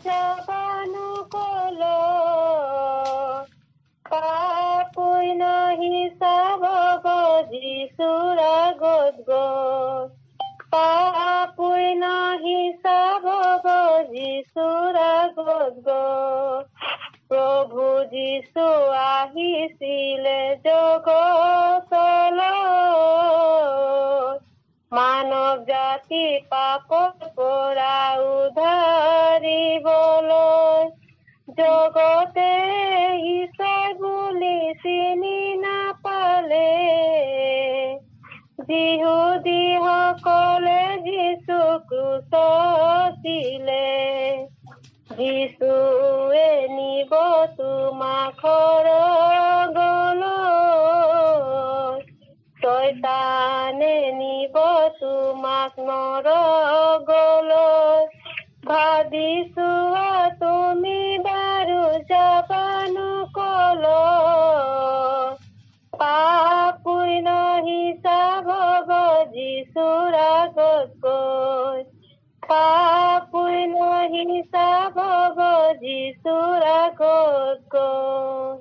যাবানো কলো কাপুই নাহি চাব যিচুৰ আগত গৈ কাপুই নাহি চাব যিচুৰ আগত গৈ প্ৰভু যিচু আহিছিলে জগতলৈ মানৱ জাতি পাপৰ পৰা উদ্ধাৰিবলৈ জগতে ঈশ্বৰ বুলি চিনি নাপালে যিহুদীসকলে যিচু ক্ৰুচত দিলে যিচুৱে নিব তোমাক সৰগলৈ শয়তানে নিব তোমাক নৰকলৈ ভাবি চোৱা তুমি বাৰু যাবানো কলৈ পাপুই নাহি চাব যিচুৰ আগত গৈ পাপুই নাহি চাব যিচুৰ আগত গৈ